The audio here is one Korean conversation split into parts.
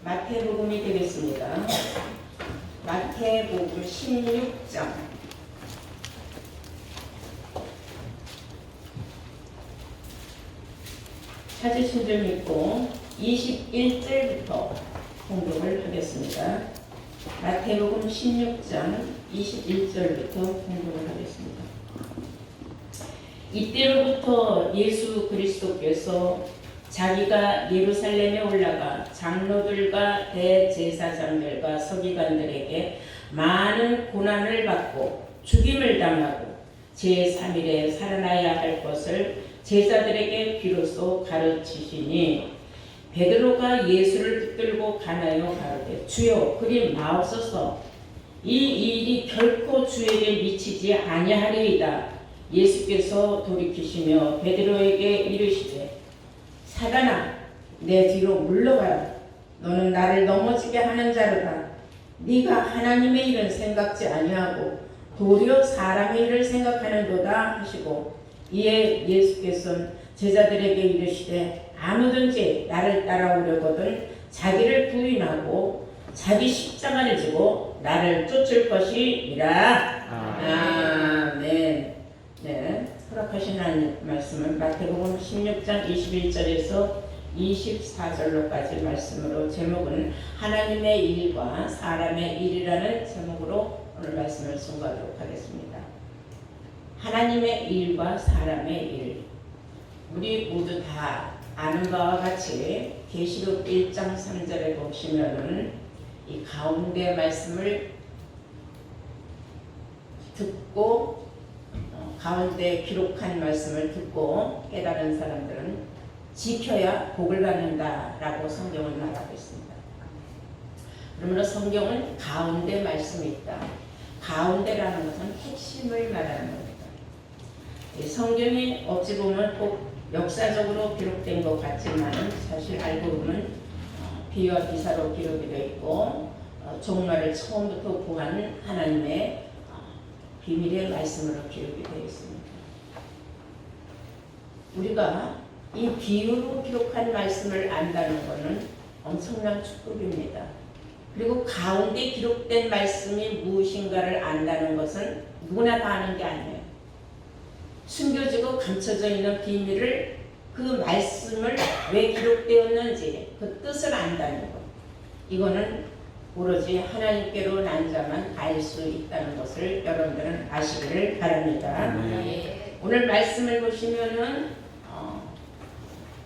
마태복음이 되겠습니다. 마태복음 16장 찾으신 점 있고 21절부터 공독을 하겠습니다. 마태복음 16장 21절부터 공독을 하겠습니다. 이때로부터 예수 그리스도께서 자기가 예루살렘에 올라가 장로들과 대제사장들과 서기관들에게 많은 고난을 받고 죽임을 당하고 제3일에 살아나야 할 것을 제자들에게 비로소 가르치시니 베드로가 예수를 붙들고 가나요 가로되 주여 그리 마옵소서 이 일이 결코 주에게 미치지 아니하리이다. 예수께서 돌이키시며 베드로에게 이르시되 사단아 내 뒤로 물러가라. 너는 나를 넘어지게 하는 자로다. 네가 하나님의 일은 생각지 아니하고 도리어 사람의 일을 생각하는도다 하시고 이에 예수께서는 제자들에게 이르시되 아무든지 나를 따라오려거든 자기를 부인하고 자기 십자가를 지고 나를 쫓을 것이니라. 아멘. 네, 허락하신 하나님 말씀은 마태복음 16장 21절에서 24절로까지 말씀으로 제목은 하나님의 일과 사람의 일이라는 제목으로 오늘 말씀을 순가하도록 하겠습니다. 하나님의 일과 사람의 일. 우리 모두 다 아는 바와 같이 계시록 1장 3절에 보시면은 이 가운데 말씀을 듣고 가운데 기록한 말씀을 듣고 깨달은 사람들은 지켜야 복을 받는다라고 성경은 말하고 있습니다. 그러므로 성경은 가운데 말씀이 있다. 가운데라는 것은 핵심을 말하는 겁니다. 성경이 어찌 보면 꼭 역사적으로 기록된 것 같지만 사실 알고 보면 비와 기사로 기록이 되어 있고 종말을 처음부터 구한 하나님의 비밀의 말씀으로 기록이 되어 있습니다. 우리가 이 비유로 기록한 말씀을 안다는 것은 엄청난 축복입니다. 그리고 가운데 기록된 말씀이 무엇인가를 안다는 것은 누구나 다 아는 게 아니에요. 숨겨지고 감춰져 있는 비밀을 그 말씀을 왜 기록되었는지 그 뜻을 안다는 것. 이거는 오로지 하나님께로 난 자만 알 수 있다는 것을 여러분들은 아시기를 바랍니다. 오늘 말씀을 보시면은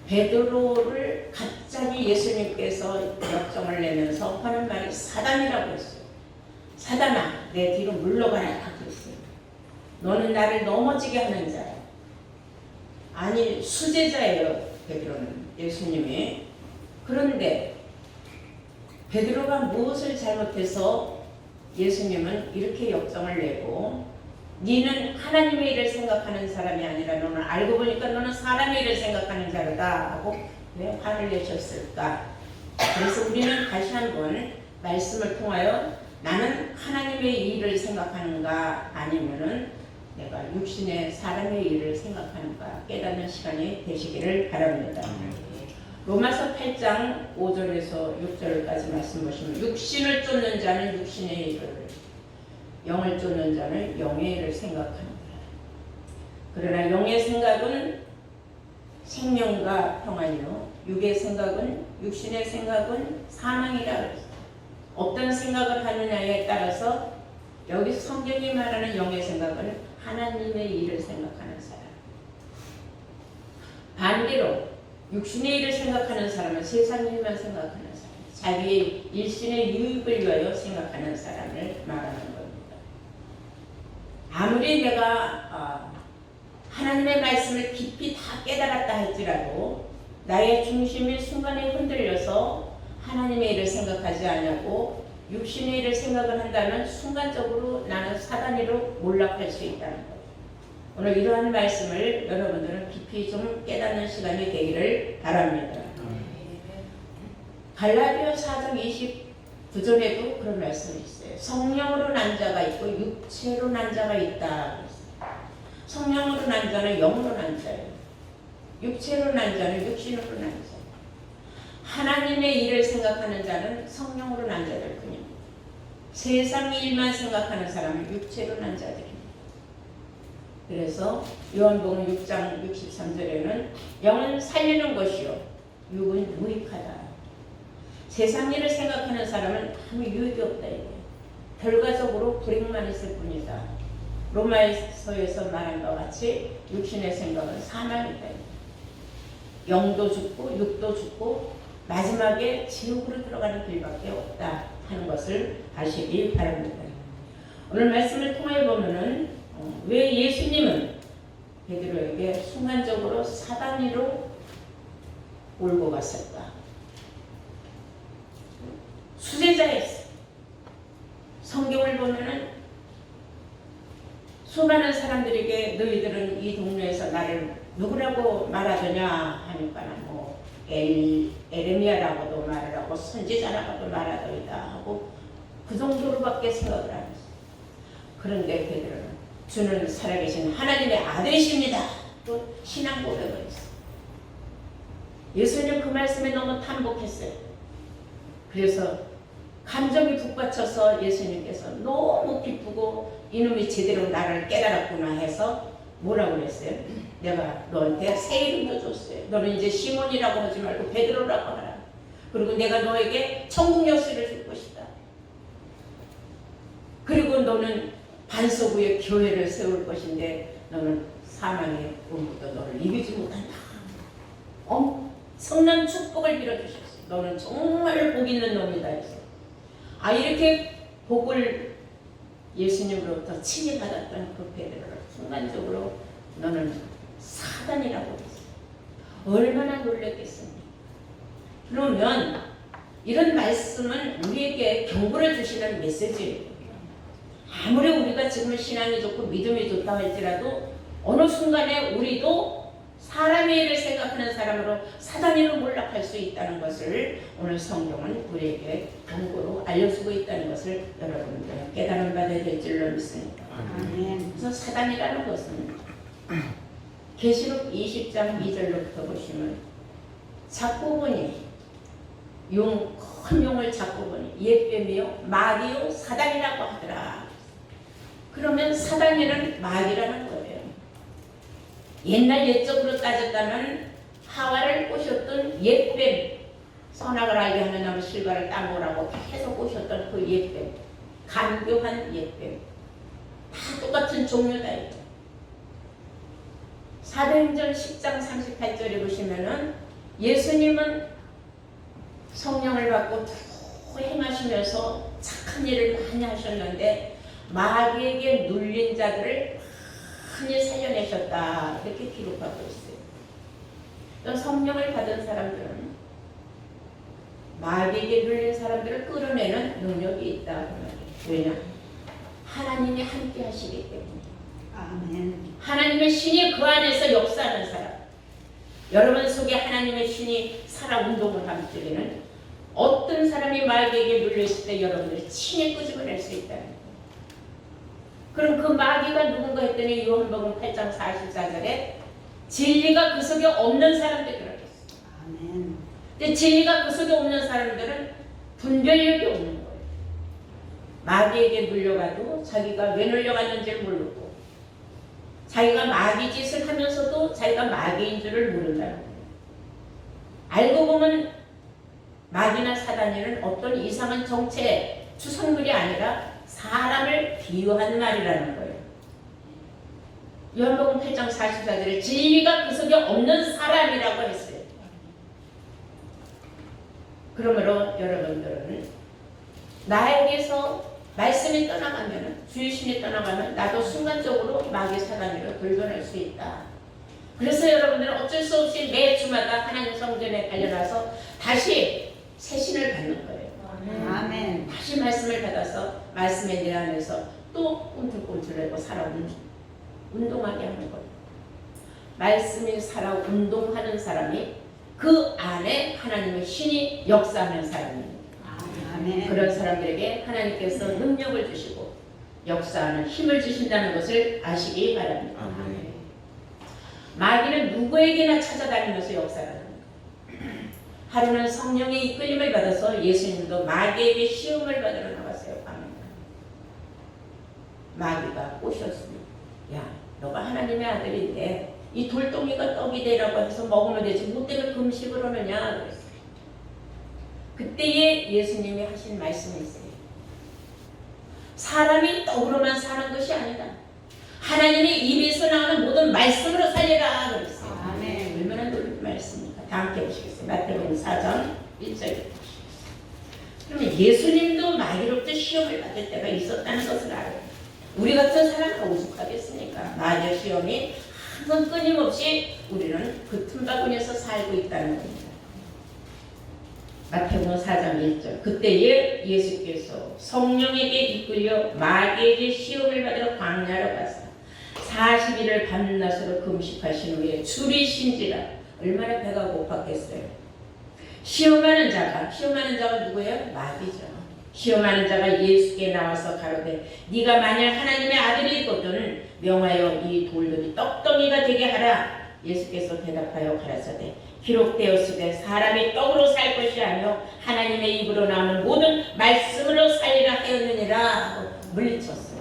베드로를 갑자기 예수님께서 역정을 내면서 하는 말이 사단이라고 했어요. 사단아 내 뒤로 물러가라 하고 했어요. 너는 나를 넘어지게 하는 자야. 아니 수제자예요. 베드로는 예수님이. 그런데 베드로가 무엇을 잘못해서 예수님은 이렇게 역정을 내고 너는 하나님의 일을 생각하는 사람이 아니라 너는 알고 보니까 너는 사람의 일을 생각하는 자로다 하고 왜 화를 내셨을까? 그래서 우리는 다시 한번 말씀을 통하여 나는 하나님의 일을 생각하는가 아니면은 내가 육신의 사람의 일을 생각하는가 깨닫는 시간이 되시기를 바랍니다. 로마서 8장 5절에서 6절까지 말씀 보시면 육신을 쫓는 자는 육신의 일을 영을 쫓는 자는 영의 일을 생각합니다. 그러나 영의 생각은 생명과 평안이요 육의 생각은 육신의 생각은 사망이라 그랬어요. 어떤 생각을 하느냐에 따라서 여기 성경이 말하는 영의 생각은 하나님의 일을 생각하는 사람. 반대로 육신의 일을 생각하는 사람은 세상 일만 생각하는 사람. 자기의 일신의 유익을 위하여 생각하는 사람을 말하는 겁니다. 아무리 내가 하나님의 말씀을 깊이 다 깨달았다 할지라도 나의 중심이 순간에 흔들려서 하나님의 일을 생각하지 않고 육신의 일을 생각을 한다면 순간적으로 나는 사단으로 몰락할 수 있다는 거예요. 오늘 이러한 말씀을 여러분들은 깊이 좀 깨닫는 시간이 되기를 바랍니다. 갈라디아 4장 29절에도 그런 말씀이 있어요. 성령으로 난 자가 있고 육체로 난 자가 있다. 성령으로 난 자는 영으로 난 자예요. 육체로 난 자는 육신으로 난 자. 하나님의 일을 생각하는 자는 성령으로 난 자들 뿐이요 세상 일만 생각하는 사람은 육체로 난 자들입니다. 그래서 요한복음 6장 63절에는 영은 살리는 것이요 육은 무익하다. 세상 일을 생각하는 사람은 아무 유익이 없다 이거예요. 결과적으로 불행만 있을 뿐이다. 로마서에서 말한 것 같이 육신의 생각은 사망이다. 영도 죽고 육도 죽고 마지막에 지옥으로 들어가는 길밖에 없다 하는 것을 아시기 바랍니다. 오늘 말씀을 통해 보면은 왜 예수님은 베드로에게 순간적으로 사단이로 몰고 갔을까? 수제자였어요. 성경을 보면은 수많은 사람들에게 너희들은 이 동네에서 나를 누구라고 말하더냐 하니까 뭐 에레미야라고도 말을 하고 선지자라고도 말하더이다 하고 그 정도로밖에 생각을 안 했어요. 그런데 베드로는 주는 살아계신 하나님의 아들이십니다. 또 신앙 고백을 했어요. 예수님 그 말씀에 너무 탐복했어요. 그래서 감정이 북받쳐서 예수님께서 너무 기쁘고 이놈이 제대로 나를 깨달았구나 해서 뭐라고 그랬어요? 내가 너한테 새 이름도 줬어요. 너는 이제 시몬이라고 하지 말고 베드로라고 하라. 그리고 내가 너에게 천국 열쇠를 줄 것이다. 그리고 너는 반석 위에 교회를 세울 것인데 너는 사망의 꿈부터 너를 이기지 못한다. 성난 축복을 빌어주셨어요. 너는 정말 복 있는 놈이다 했어요. 이렇게 복을 예수님으로부터 친히 받았던 그 베드로를 순간적으로 너는 사단이라고 했어요. 얼마나 놀랐겠습니까? 그러면 이런 말씀은 우리에게 경고를 주시는 메시지예요. 아무리 우리가 지금 신앙이 좋고 믿음이 좋다 할지라도 어느 순간에 우리도 사람의 일을 생각하는 사람으로 사단으로 몰락할 수 있다는 것을 오늘 성경은 우리에게 경고로 알려주고 있다는 것을 여러분들 깨달은 바 될 줄로 믿습니다. 그래서 사단이라는 것은 계시록 20장 2절로부터 보시면 잡고 보니 큰 용을 잡고 보니 옛뱀이요 마귀요 사단이라고 하더라. 그러면 사단이란 마귀라는 거예요. 옛날 옛적으로 따졌다면 하와를 꼬셨던 옛뱀, 선악을 알게 하는 나무 실과를 따먹으라고 계속 꼬셨던 그 옛뱀, 간교한 옛뱀, 다 똑같은 종류다. 사도행전 10장 38절에 보시면은 예수님은 성령을 받고 또 행하시면서 착한 일을 많이 하셨는데 마귀에게 눌린 자들을 많이 살려내셨다 이렇게 기록하고 있어요. 성령을 받은 사람들은 마귀에게 눌린 사람들을 끌어내는 능력이 있다. 왜냐? 하나님이 함께 하시기 때문에. 아멘. 하나님의 신이 그 안에서 역사하는 사람. 여러분 속에 하나님의 신이 살아 운동을 하는 때에는 어떤 사람이 마귀에게 눌렸을 때 여러분들이 친히 끄집어낼 수 있다는 거예요. 그럼 그 마귀가 누군가 했더니 요한복음 8장 44절에 진리가 그 속에 없는 사람들이 그러겠어요. 아멘. 근데 진리가 그 속에 없는 사람들은 분별력이 없는 거예요. 마귀에게 눌려가도 자기가 왜 눌려갔는지를 모르고 자기가 마귀 짓을 하면서도 자기가 마귀인 줄을 모른다는 거예요. 알고 보면 마귀나 사단이는 어떤 이상한 정체, 추상물이 아니라 사람을 비유한 말이라는 거예요. 요한복음 8장 44절에 진리가 그 속에 없는 사람이라고 했어요. 그러므로 여러분들은 나에게서 말씀이 떠나가면, 주의심이 떠나가면 나도 순간적으로 마귀 사단으로 돌변할 수 있다. 그래서 여러분들은 어쩔 수 없이 매 주마다 하나님 성전에 달려나서 다시 새 신을 받는 거예요. 아멘. 다시 말씀을 받아서 말씀에 내 안에서 또 꿈틀꿈틀하고 살아 운동하게 하는 거예요. 말씀이 살아 운동하는 사람이 그 안에 하나님의 신이 역사하는 사람입니다. 아멘. 그런 사람들에게 하나님께서 능력을 주시고 역사하는 힘을 주신다는 것을 아시기 바랍니다. 마귀는 누구에게나 찾아다니면서 역사하는 거예요. 하루는 성령의 이끌림을 받아서 예수님도 마귀에게 시험을 받으러 나갔어요. 밤에. 마귀가 꼬셨습니다. 야, 너가 하나님의 아들인데 이 돌덩이가 떡이 되라고 해서 먹으면 되지 뭐 때문에 금식을 하느냐 그랬어요. 그때에 예수님이 하신 말씀이 있어요. 사람이 떡으로만 사는 것이 아니다. 하나님의 입에서 나오는 모든 말씀으로 살려라 그랬어요. 아멘. 얼마나 놀라운 말씀입니까? 다 함께 보시겠어요. 마태복음 4장 1절에. 그러면 예수님도 마귀로부터 시험을 받을 때가 있었다는 것을 알아요. 우리 같은 사람은 오죽하겠습니까? 마귀의 시험이 항상 끊임없이 우리는 그 틈바구니에서 살고 있다는 겁니다. 마태복음 4장 1절. 그때에 예수께서 성령에게 이끌려 마귀에게 시험을 받으러 광야로 가사 40일을 밤낮으로 금식하신 후에 줄이신지라. 얼마나 배가 고팠겠어요. 시험하는 자가 누구예요? 마귀죠. 시험하는 자가 예수께 나와서 가로되 네가 만약 하나님의 아들이거든 명하여 이 돌들이 떡덩이가 되게 하라. 예수께서 대답하여 가라사대 기록되었으되 사람이 떡으로 살 것이 아니요 하나님의 입으로 나오는 모든 말씀으로 살리라 하였느니라 하고 물리쳤어요.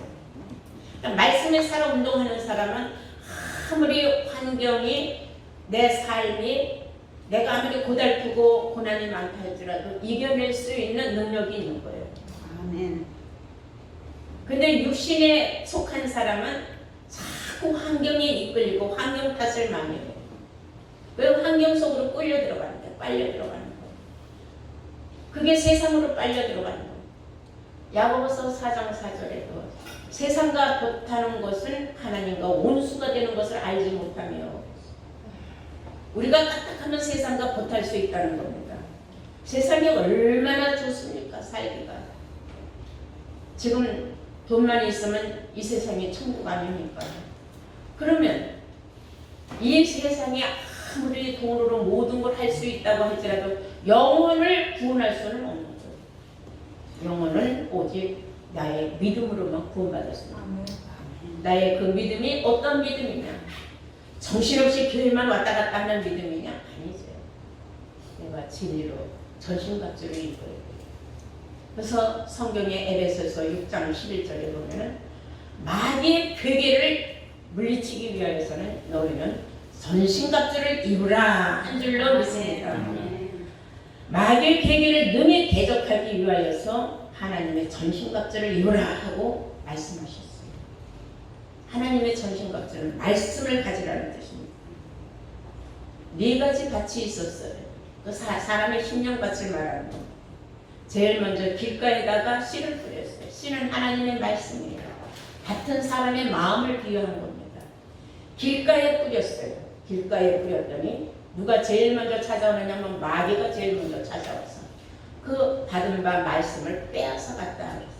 그러니까 말씀에 살아 운동하는 사람은 아무리 환경이 내 삶이 내가 아무리 고달프고 고난이 많다 할지라도 이겨낼 수 있는 능력이 있는 거예요. 아멘. 근데 육신에 속한 사람은 자꾸 환경에 이끌리고 환경 탓을 많이 해요. 왜 환경 속으로 끌려 들어가는 거예요? 빨려 들어가는 거예요. 그게 세상으로 빨려 들어가는 거예요. 야고보서 4장 4절에도 세상과 보타는 것은 하나님과 원수가 되는 것을 알지 못하며 우리가 까딱하면 세상과 보탈 수 있다는 겁니다. 세상이 얼마나 좋습니까? 살기가. 지금 돈만 있으면 이 세상이 천국 아닙니까? 그러면 이 세상에 아무리 돈으로 모든 걸 할 수 있다고 할지라도 영혼을 구원할 수는 없는 거죠. 영혼은 오직 나의 믿음으로만 구원받았습니다. 나의 그 믿음이 어떤 믿음이냐? 정신없이 교회만 왔다 갔다 하는 믿음이냐? 아니죠. 내가 진리로 전신갑주를 입어야 돼요. 그래서 성경의 에베소서 6장 11절에 보면은 마귀의 괴계를 물리치기 위하여서는 너희는 전신갑주를 입으라 한 줄로 믿습니다. 마귀의 괴계를 능히 대적하기 위하여서 하나님의 전신갑주를 입으라 하고 말씀하셨어요. 하나님의 전신갑주는 말씀을 가지라는 뜻입니다. 네 가지 밭이 있었어요. 그 사람의 심령밭을 말하는 겁니다. 제일 먼저 길가에다가 씨를 뿌렸어요. 씨는 하나님의 말씀이에요. 같은 사람의 마음을 비유한 겁니다. 길가에 뿌렸어요. 길가에 뿌렸더니 누가 제일 먼저 찾아오느냐면 마귀가 제일 먼저 찾아와서 그 받은 바 말씀을 빼앗아 갔다 그랬어요.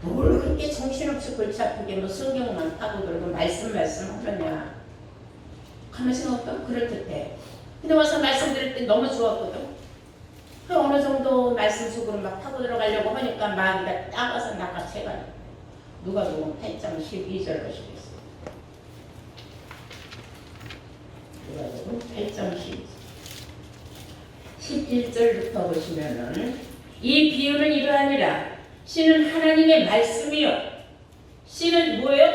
뭘 그렇게 정신없이 골치 아프게 뭐 성경만 파고들고 말씀 하느냐 가만 생각하면 그럴듯해. 근데 와서 말씀 들을 때 너무 좋았거든. 그 어느 정도 말씀 속으로 막 파고 들어가려고 하니까 마귀가 딱 와서 낚아채가지고 누가 보면 8장 12절 보시겠어요. 누가 보면 8장 11절부터 보시면은 이 비유는 이러하니라. 씨는 하나님의 말씀이요. 씨는 뭐예요?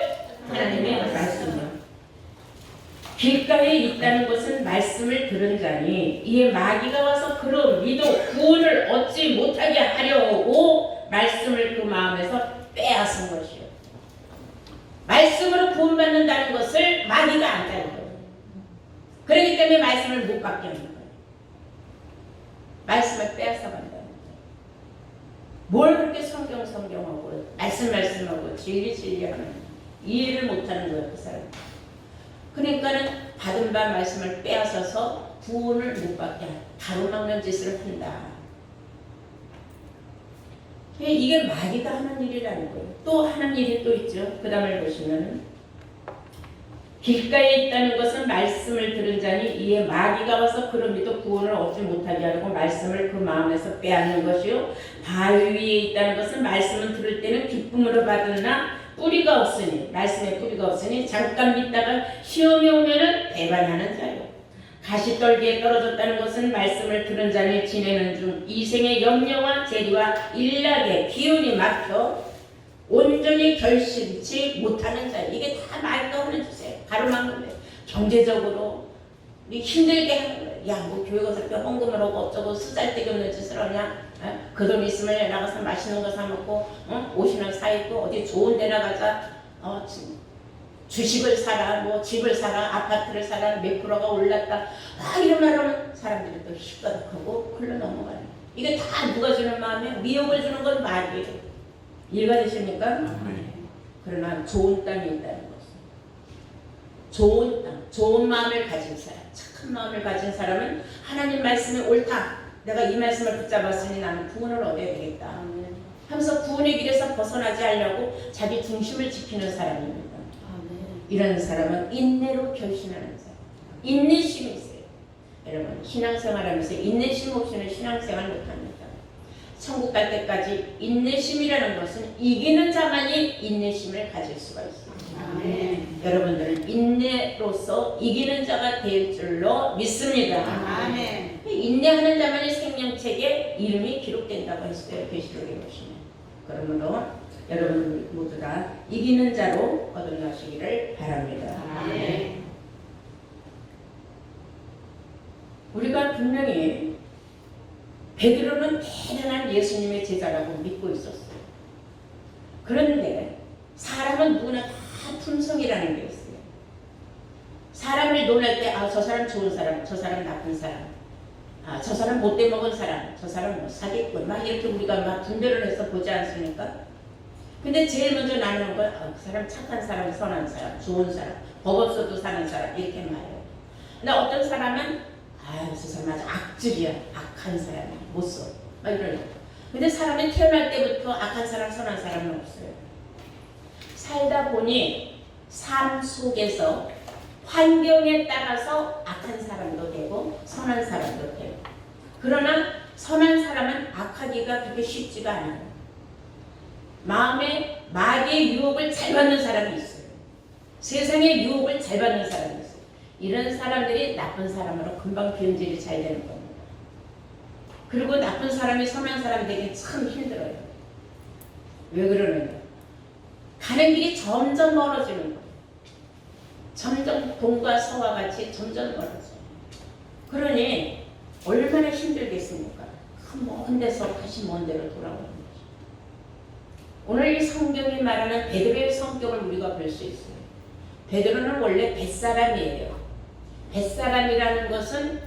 하나님의 말씀이요. 길가에 있다는 것은 말씀을 들은 자니 이에 마귀가 와서 그로 믿어 구원을 얻지 못하게 하려고 말씀을 그 마음에서 빼앗은 것이요. 말씀으로 구원받는다는 것을 마귀가 안다는 거예요. 그렇기 때문에 말씀을 못 받게 하는 거예요. 말씀을 빼앗아 간다는 거예요. 뭘 그렇게 성경하고 말씀하고 진리하는 이해를 못하는 거예요. 그 사람. 그러니까는 받은 바 말씀을 빼앗아서 구원을 못 받게 가로막는 짓을 한다. 이게 마귀가 하는 일이라는 거예요. 또 하는 일이 또 있죠. 그 다음을 보시면은 길가에 있다는 것은 말씀을 들은 자니 이에 마귀가 와서 그런 믿어 구원을 얻지 못하게 하려고 말씀을 그 마음에서 빼앗는 것이요. 바위 위에 있다는 것은 말씀을 들을 때는 기쁨으로 받으나 뿌리가 없으니 말씀에 뿌리가 없으니 잠깐 믿다가 시험이 오면은 배반하는 자요. 가시떨기에 떨어졌다는 것은 말씀을 들은 자니 지내는 중 이생의 염려와 재리와 일락의 기운이 막혀 온전히 결심치 못하는 자. 이게 다 말도 하는 주제예요. 가로막는 거예요. 경제적으로 우리 힘들게 하는 거예요. 야, 뭐 교회 가서 이렇게 헌금을 하고 어쩌고 쓰잘데기 없는 짓을 하냐. 그 돈 있으면 나가서 맛있는 거 사 먹고 옷이나 사 입고 어디 좋은 데 나가자. 주식을 사라, 뭐 집을 사라, 아파트를 사라, 몇 프로가 올랐다. 이런 말 하면 사람들이 또 휘가닥하고 흘러 넘어가요. 이게 다 누가 주는 마음이에요? 미혹을 주는 건 말이에요. 이해가 되십니까? 그러나 좋은 땅이 있다는 것은, 좋은 땅, 좋은 마음을 가진 사람, 착한 마음을 가진 사람은 하나님 말씀이 옳다. 내가 이 말씀을 붙잡았으니 나는 구원을 얻어야 되겠다 하면서 구원의 길에서 벗어나지 않으려고 자기 중심을 지키는 사람입니다. 이런 사람은 인내로 결심하는 사람. 인내심이 있어요. 여러분, 신앙생활하면서 인내심 없이는 신앙생활 못합니다. 천국 갈 때까지 인내심이라는 것은 이기는 자만이 인내심을 가질 수가 있습니다. 아멘. 여러분들은 인내로서 이기는 자가 될 줄로 믿습니다. 아멘. 인내하는 자만이 생명책에 이름이 기록된다고 했어요. 계시록에 보시면. 그러므로 여러분 모두 다 이기는 자로 거듭나시기를 바랍니다. 아멘. 우리가 분명히 베드로는 대단한 예수님의 제자라고 믿고 있었어요. 그런데 사람은 누구나 다 품성이라는 게 있어요. 사람을 놀랄 때 저 사람 좋은 사람, 저 사람 나쁜 사람, 저 사람 못돼 먹은 사람, 저 사람 뭐 사기꾼, 막 이렇게 우리가 막 분별을 해서 보지 않습니까? 근데 제일 먼저 나누는 건 그 사람 착한 사람, 선한 사람, 좋은 사람, 법 없어도 사는 사람 이렇게 말해요. 근데 어떤 사람은 저 사람 아주 악질이야, 악한 사람이야, 못 써, 막 이러요. 근데 사람이 태어날 때부터 악한 사람, 선한 사람은 없어요. 살다 보니 삶 속에서 환경에 따라서 악한 사람도 되고 선한 사람도 되고, 그러나 선한 사람은 악하기가 그렇게 쉽지가 않아요. 마음에 마귀의 유혹을 잘 받는 사람이 있어요. 세상의 유혹을 잘 받는 사람이 있어요. 이런 사람들이 나쁜 사람으로 금방 변질이 잘 되는 겁니다. 그리고 나쁜 사람이 선한 사람이 되기 참 힘들어요. 왜 그러느냐? 가는 길이 점점 멀어지는 거예요. 점점 동과 서와 같이 점점 멀어져요. 그러니 얼마나 힘들겠습니까? 그 먼 데서 다시 먼 데로 돌아오는 거죠. 오늘 이 성경이 말하는 베드로의 성격을 우리가 볼 수 있어요. 베드로는 원래 뱃사람이에요. 뱃사람이라는 것은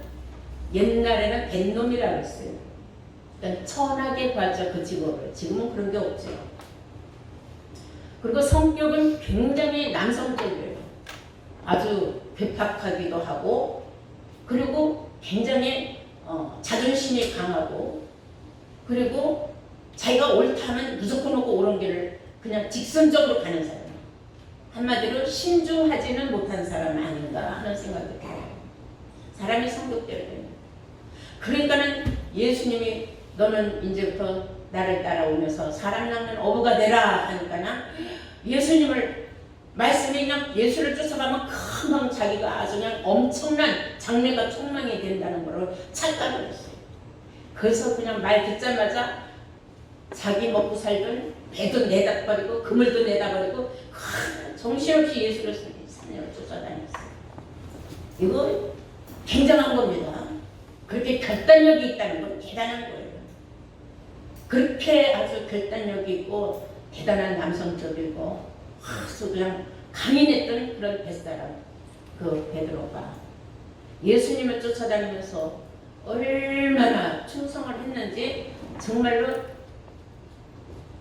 옛날에는 뱃놈이라고 했어요. 그러니까 천하게 봤죠, 그 직업을. 지금은 그런 게 없죠. 그리고 성격은 굉장히 남성적이에요. 아주 괴팍하기도 하고, 그리고 굉장히 자존심이 강하고, 그리고 자기가 옳다면 무조건 오고 옳은 길을 그냥 직선적으로 가는 사람. 한마디로 신중하지는 못한 사람 아닌가 하는 생각이 들어요. 사람이 성격대로 됩니다. 그러니까는 예수님이 너는 이제부터 나를 따라오면서 사람 낳는 어부가 되라 하니까는 예수님을 말씀이 그냥 예수를 쫓아가면 금방 자기가 아주 그냥 엄청난 장래가 촉망이 된다는 걸 착각을 했어요. 그래서 그냥 말 듣자마자 자기 먹고 살던 배도 내다 버리고 그물도 내다 버리고 정신없이 예수를 3년을 쫓아다녔어요. 이거 굉장한 겁니다. 그렇게 결단력이 있다는 건 대단한 거예요. 그렇게 아주 결단력이 있고 대단한 남성적이고 아주 그냥 강인했던 그런 뱃사람, 그 베드로가 예수님을 쫓아다니면서 얼마나 충성을 했는지 정말로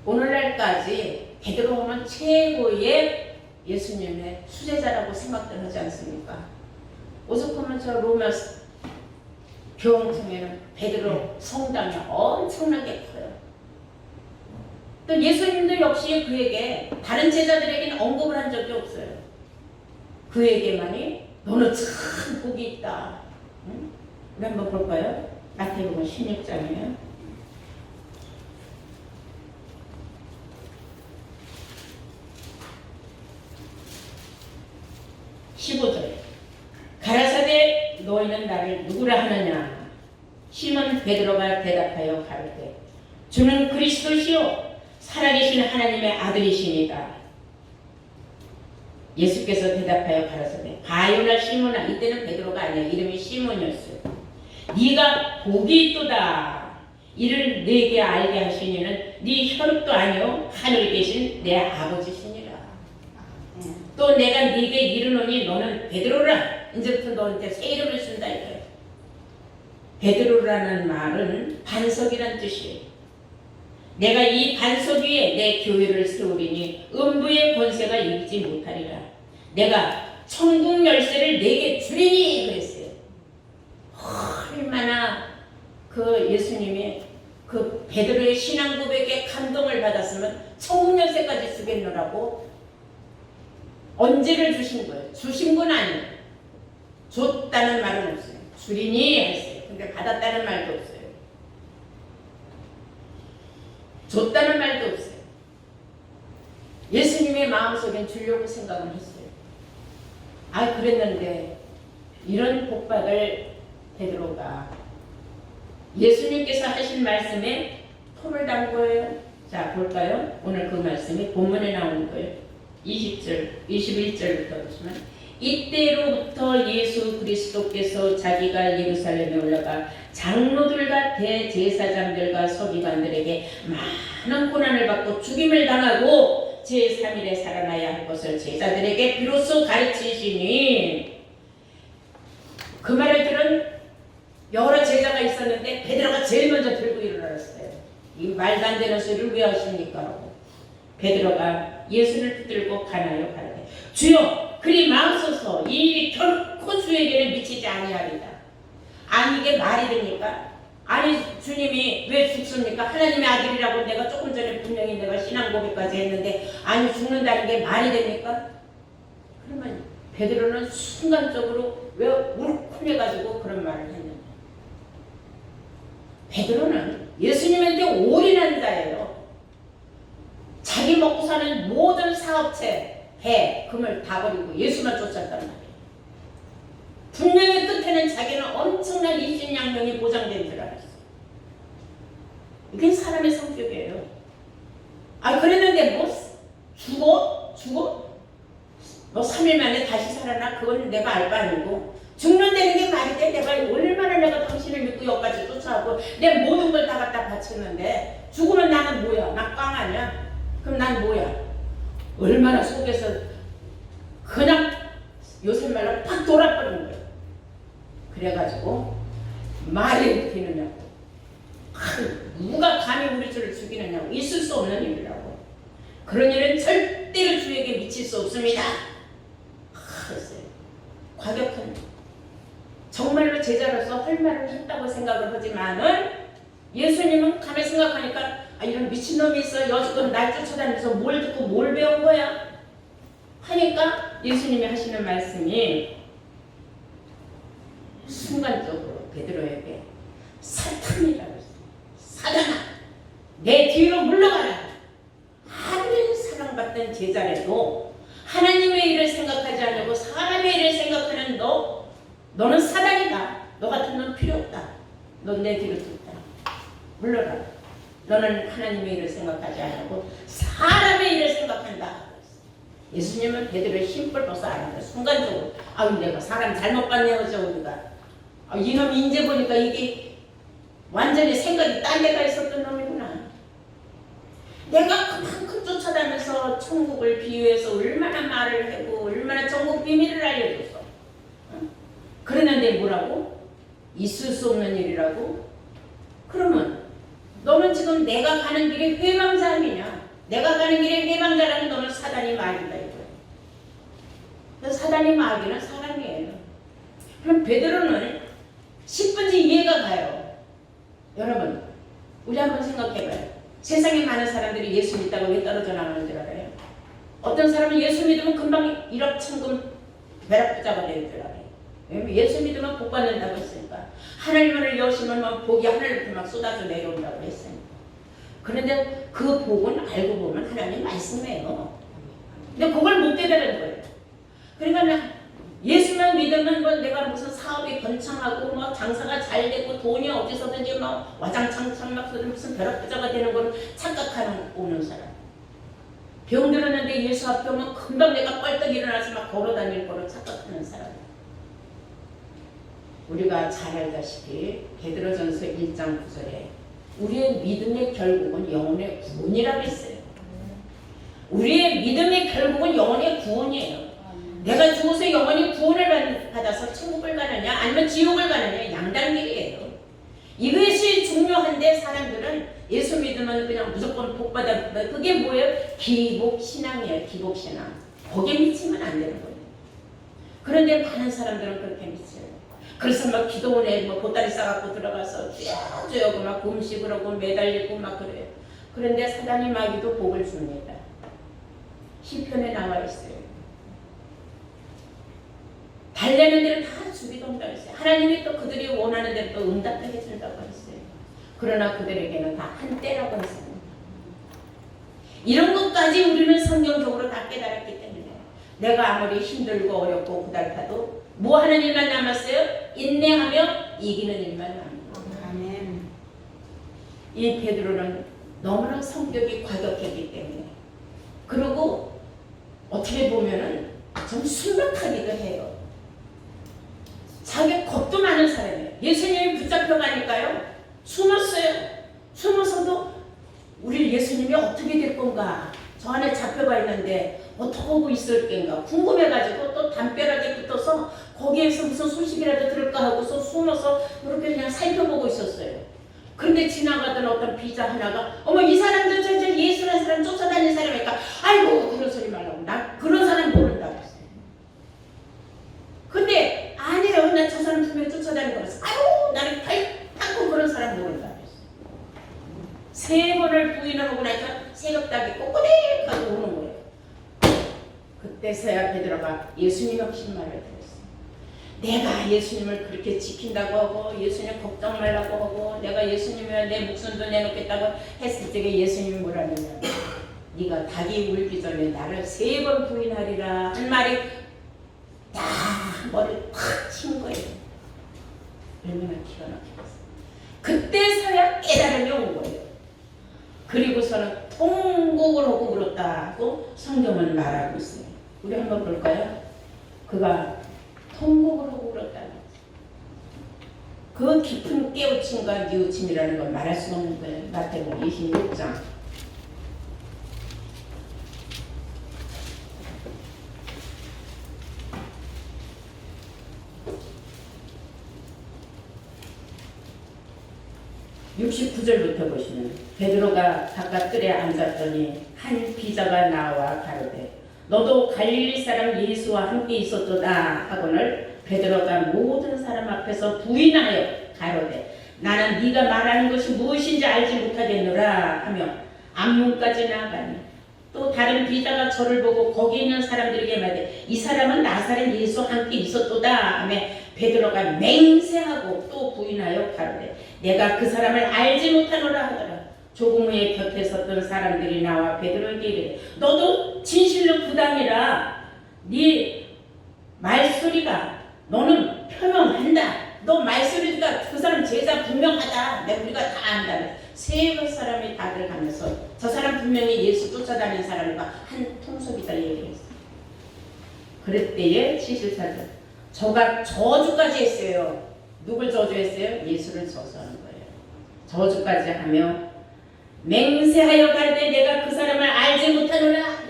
오늘날까지 베드로 보면 최고의 예수님의 수제자라고 생각들 하지 않습니까? 오죽하면 저 로마 교황청에는 베드로 성당이 엄청나게 커요. 또 예수님도 역시 그에게 다른 제자들에게는 언급을 한 적이 없어요. 그에게만이 너는 참 복이 있다. 응? 우리 한번 볼까요? 마태복음 16장이에요. 15절. 가라사대 너희는 나를 누구라 하느냐? 시몬 베드로가 대답하여 가로되 주는 그리스도시요 살아계신 하나님의 아들이시니라. 예수께서 대답하여 가라사대 바요나 시몬아, 이때는 베드로가 아니야. 이름이 시몬이었어요. 네가 복이 있도다. 이를 네게 알게 하시니는 네 혈육도 아니요 하늘에 계신 내 아버지시니라. 또 내가 네게 이르노니 너는 베드로라. 이제부터 너한테 새 이름을 쓴다 이거예요. 베드로라는 말은 반석이란 뜻이에요. 내가 이 반석 위에 내 교회를 세우리니 음부의 권세가 이기지 못하리라. 내가 천국 열쇠를 네게 주리니 그랬어요. 얼마나 그 예수님이 그 베드로의 신앙 고백에 감동을 받았으면 천국 열쇠까지 주겠노라고 언제를 주신 거예요. 주신 건 아니에요. 줬다는 말은 없어요. 주리니 했어요. 근데 받았다는 말도 없어요. 줬다는 말도 없어요. 예수님의 마음속엔 주려고 생각을 했어요. 그랬는데 이런 복받을 베드로가 예수님께서 하신 말씀에 손을 담은 거예요. 자, 볼까요? 오늘 그 말씀이 본문에 나오는 거예요. 20절, 21절부터 보시면 이때로부터 예수 그리스도께서 자기가 예루살렘에 올라가 장로들과 대제사장들과 서기관들에게 많은 고난을 받고 죽임을 당하고 제3일에 살아나야 할 것을 제자들에게 비로소 가르치시니, 그 말을 들은 여러 제자가 있었는데 베드로가 제일 먼저 들고 일어났어요. 이 말도 안 되는 소리를 왜 하십니까? 베드로가 예수를 붙들고 가나요 가라되 주여 그리 마옵소서, 이 일이 결코 주에게는 미치지 아니하리다. 아니 이게 말이 됩니까? 아니 주님이 왜 죽습니까? 하나님의 아들이라고 내가 조금 전에 분명히 내가 신앙 고백까지 했는데 아니 죽는다는 게 말이 됩니까? 그러면 베드로는 순간적으로 왜 울컥해가지고 그런 말을 했는데, 베드로는 예수님한테 올인한 자예요. 자기 먹고 사는 모든 사업체, 배, 금을 다 버리고 예수만 쫓았단 말이에요. 분명히 끝에는 자기는 엄청난 일신양명이 보장된 줄 알았어요. 이게 사람의 성격이에요. 그랬는데 뭐 죽어? 뭐 3일 만에 다시 살아나? 그건 내가 알 바 아니고, 죽는다는 게 말이 돼? 내가 얼마나 내가 당신을 믿고 여기까지 쫓아오고 내 모든 걸 다 갖다 바쳤는데 죽으면 나는 뭐야? 나 꽝 아니야? 그럼 난 뭐야? 얼마나 속에서 그냥 요새 말로 팍 돌아버린 거예요. 그래가지고 말이 웃기느냐고, 누가 감히 우리 주를 죽이느냐고, 있을 수 없는 일이라고, 그런 일은 절대로 주에게 미칠 수 없습니다. 그랬어요. 과격한, 정말로 제자로서 할 말을 했다고 생각을 하지만은 예수님은 가만히 생각하니까 이런 미친놈이 있어. 여지껏 날 쫓아다니면서 뭘 듣고 뭘 배운 거야? 하니까 예수님이 하시는 말씀이 순간적으로 베드로에게 사탄이라고 했어요. 사탄아, 내 뒤로 물러가라. 아무리 사랑받던 제자라도 하나님의 일을 생각하지 않고 사람의 일을 생각하는 너는 사단이다. 너 같은 놈 필요 없다. 넌 내 뒤로 뒀다. 물러라. 너는 하나님의 일을 생각하지 않고 사람의 일을 생각한다. 예수님은 베드로의 힘을 벌써 알았는데 순간적으로 내가 사람 잘못 봤네요. 우리가 이놈 인제 보니까 이게 완전히 생각이 딴 데가 있었던 놈이구나. 내가 그만큼 쫓아다니면서 천국을 비유해서 얼마나 말을 하고 얼마나 천국 비밀을 알려줬어. 그러는데 뭐라고? 있을 수 없는 일이라고? 그러면 너는 지금 내가 가는 길에 회방자 아니냐? 내가 가는 길에 회방자라면 너는 사단이 마귀다 이거야. 사단이 마귀는 사람이에요. 그럼 베드로는 10분째 이해가 가요. 여러분, 우리 한번 생각해봐요. 세상에 많은 사람들이 예수 믿다고 왜 떨어져 나가는 줄 알아요? 어떤 사람은 예수 믿으면 금방 일확천금 벼락부자가 되는 줄 알아요. 왜냐면 예수 믿으면 복 받는다고 했으니까. 하늘문을 여시면 복이 하늘부터 막 쏟아져 내려온다고 했으니까. 그런데 그 복은 알고 보면 하나님 말씀이에요. 근데 그걸 못 깨달은 거예요. 그러니까 예수만 믿으면 뭐 내가 무슨 사업이 번창하고 뭐 장사가 잘 되고 돈이 어디서든지 막 와장창창 막 무슨 벼락부자가 되는 걸 착각하는 오는 사람. 병 들었는데 예수 앞에 오면 금방 내가 뻘떡 일어나서 막 걸어다닐 거로 착각하는 사람. 우리가 잘 알다시피 베드로전서 1장 9절에 우리의 믿음의 결국은 영혼의 구원이라고 했어요. 우리의 믿음의 결국은 영혼의 구원이에요. 내가 죽어서 영원히 구원을 받아서 천국을 가느냐 아니면 지옥을 가느냐 양단길이에요. 이것이 중요한데 사람들은 예수 믿으면 그냥 무조건 복 받아. 그게 뭐예요? 기복신앙이에요. 기복신앙. 거기에 미치면 안 되는 거예요. 그런데 많은 사람들은 그렇게 미쳐요. 그래서 막 기도원에 뭐 보따리 싸갖고 들어가서 쥐어줘요. 막 금식을 하고 매달리고 막 그래요. 그런데 사단이 마귀도 복을 줍니다. 시편에 나와 있어요. 달래는 대로 다 주기도 한다고 했어요. 하나님이 또 그들이 원하는 대로 또 응답하게 해준다고 했어요. 그러나 그들에게는 다 한때라고 했습니다. 이런 것까지 우리는 성경적으로 다 깨달았기 때문에 내가 아무리 힘들고 어렵고 고달파도 뭐 하는 일만 남았어요? 인내하며 이기는 일만 남았어요. 아멘. 이 베드로는 너무나 성격이 과격했기 때문에 그리고 어떻게 보면은 좀 순박하기도 해요. 자기 겁도 많은 사람이에요. 예수님이 붙잡혀 가니까요. 숨었어요. 숨어서도 우리 예수님이 어떻게 될 건가? 저 안에 잡혀가 있는데 어떻게 하고 있을 겐가? 궁금해가지고 또 담벼락에 붙어서 거기에서 무슨 소식이라도 들을까 하고서 숨어서 그렇게 그냥 살펴보고 있었어요. 그런데 지나가던 어떤 비자 하나가 어머 이 사람들 저 예수라는 사람 쫓아다니는 사람이니까 아이고 그런 소리 말라고 나 그런 사람 모른다고 했어요. 근데 아니에요. 나 저 사람 분명히 쫓아다니는 거라서 아이고 나는 탁고 그런 사람 모른다고 했어요. 3번을 부인을 하고 나니까 새벽닭이 꼬꼬댁하고 오는 거예요. 그때서야 베드로가 예수님 없인 말을 들었어요. 내가 예수님을 그렇게 지킨다고 하고 예수님 걱정 말라고 하고 내가 예수님이야 내 목숨도 내놓겠다고 했을 때 예수님이 뭐라느냐. 네가 닭이 울기 전에 나를 3번 부인하리라 한 말이 딱 머리를 팍 친 거예요. 얼마나 기가 막혔어요. 그때서야 깨달음이 온 거예요. 그리고서는 통곡을 하고 울었다고 성경은 말하고 있어요. 우리 한번 볼까요? 그가 통곡을 하고 울었다는 거죠. 그 깊은 깨우침과 뉘우침이라는 걸 말할 수가 없는 거예요. 마태복음 26장 69절부터 보시면 베드로가 바깥 뜰에 앉았더니 한 비자가 나와 가로되 너도 갈릴리 사람 예수와 함께 있었도다 하거늘 베드로가 모든 사람 앞에서 부인하여 가로되 나는 네가 말하는 것이 무엇인지 알지 못하겠노라 하며 앞문까지 나아가니 또 다른 비자가 저를 보고 거기 있는 사람들에게 말하되 이 사람은 나사렛 예수와 함께 있었도다 하며 베드로가 맹세하고 또 부인하여 가로되 내가 그 사람을 알지 못하노라 하더라. 조금 후에 곁에 섰던 사람들이 나와 베드로에게 이르되 너도 진실로 부당이라 네 말소리가 너는 표명한다. 너 말소리가 그 사람 제자 분명하다. 우리가 다 안다. 3 사람이 다들 가면서 저 사람 분명히 예수 쫓아다니는 사람과 한 통속이다 얘기했어요. 그랬대에 74절 저가 저주까지 했어요. 누굴 저주했어요? 예수를 저주하는 거예요. 저주까지 하며 맹세하여 가르되 내가 그 사람을 알지 못하노라.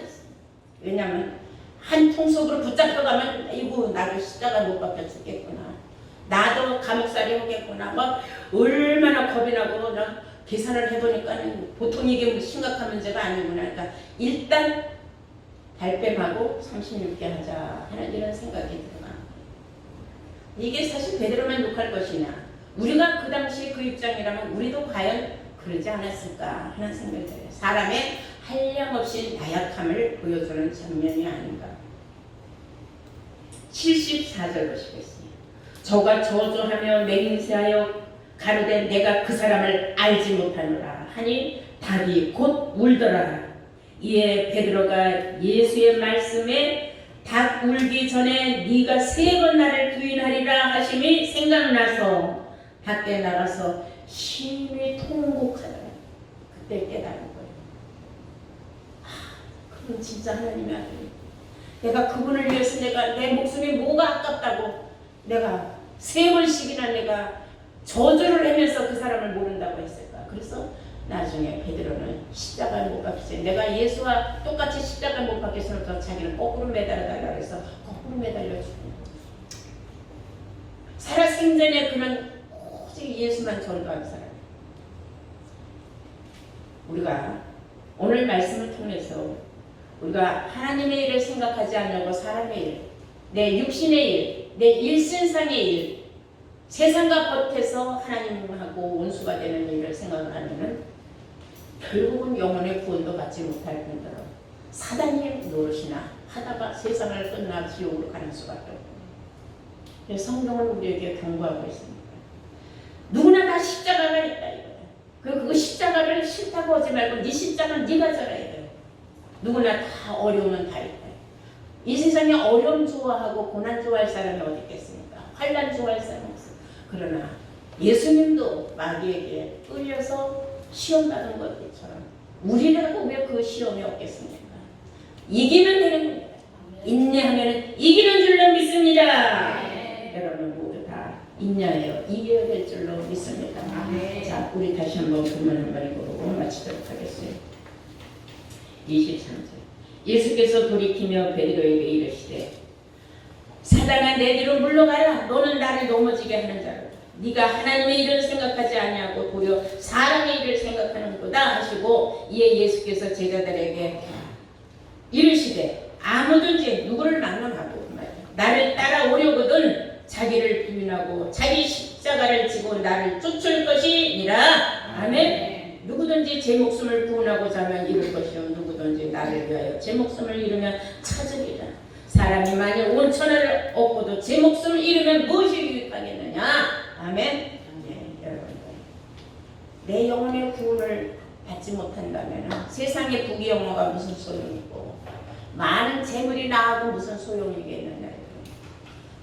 왜냐하면 한 통속으로 붙잡혀가면 이거 나도 십자가 못 박혀 죽겠구나. 나도 감옥살이 하겠구나. 막 얼마나 겁이 나고 난 계산을 해보니까는 보통 이게 심각한 문제가 아니구나. 그러니까 일단 발뺌하고 36개 하자 하는 이런 생각이 들어가. 이게 사실 베드로만 욕할 것이냐. 우리가 그 당시 그 입장이라면 우리도 과연 그러지 않았을까 하는 생각이 들어요. 사람의 한량없이 나약함을 보여주는 장면이 아닌가. 74절 보시겠습니다. 저가 저주하며 맹세하여 가로되 내가 그 사람을 알지 못하노라 하니 닭이 곧 울더라. 이에 베드로가 예수의 말씀에 닭 울기 전에 네가 3번 나를 부인하리라 하심이 생각나서 밖에 나가서 심히 통곡하더라. 그때 깨달은 거예요. 그건 진짜 하나님의 아들이. 내가 그분을 위해서 내가 내 목숨이 뭐가 아깝다고 내가 3번씩이나 내가 저주를 하면서 그 사람을 모른다고 했을까. 그래서 나중에 베드로는 십자가에 못 박혔어요. 내가 예수와 똑같이 십자가에 못 박혔으니까 자기는 거꾸로 매달아달라 그래서 거꾸로 매달려 죽는 살아생전에 그는 오직 예수만 전도한 사람. 우리가 오늘 말씀을 통해서 우리가 하나님의 일을 생각하지 않냐고 사람의 일, 내 육신의 일, 내 일신상의 일, 세상과 겉에서 하나님하고 원수가 되는 일을 생각하면은 결국은 영혼의 구원도 받지 못할 뿐더러 사단의 노릇이나 하다가 세상을 끝나 지옥으로 가는 수밖에 없고. 그래서 성경은 우리에게 경고하고 있습니다. 누구나 다 십자가가 있다 이거야. 그 십자가를 싫다고 하지 말고 네 십자가는 네가 져야 돼. 누구나 다 어려움은 다 있다. 이 세상에 어려움 좋아하고 고난 좋아할 사람이 어디 있겠습니까? 환난 좋아할 사람이 없어. 그러나 예수님도 마귀에게 끌려서 시험 받은 것처럼 우리라고 왜 그 시험이 없겠습니까? 이기면 되는 겁니다. 인내하면 이기는 줄로 믿습니다. 여러분 모두 다 인내하여 이겨야 될 줄로 믿습니다. 자, 우리 다시 한번 본문 한 번 읽어보고 마치도록 하겠습니다. 23절. 예수께서 돌이키며 베드로에게 이르시되 사단아 내 뒤로 물러가라. 너는 나를 넘어지게 하는 자로 네가 하나님의 일을 생각하지 아니하고 도리어 사람의 일을 생각하는구나 하시고 이에 예수께서 제자들에게 이르시되 아무든지 누구를 만나하고 나를 따라오려거든 자기를 부인하고 자기 십자가를 지고 나를 쫓을 것이니라. 아멘. 누구든지 제 목숨을 구원하고자 하면 잃을 것이요 누구든지 나를 위하여 제 목숨을 잃으면 찾으리라. 사람이 만일 온 천하를 얻고도 제 목숨을 잃으면 무엇이 유익하겠느냐. 아멘. 네, 여러분 내 영혼의 구원을 받지 못한다면 세상의 부귀영화가 무슨 소용이고 많은 재물이 나하고 무슨 소용이겠느냐.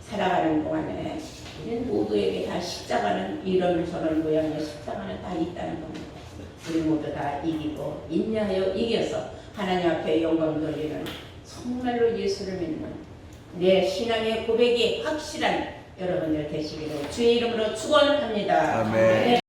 살아가는 동안에 우리는 모두에게 다 십자가는 이런 저런 모양의 십자가는 다 있다는 겁니다. 우리 모두 다 이기고 인내하여 이겨서 하나님 앞에 영광 돌리는 정말로 예수를 믿는 내 신앙의 고백이 확실한 여러분들 되시기를 주의 이름으로 축원합니다. 아멘.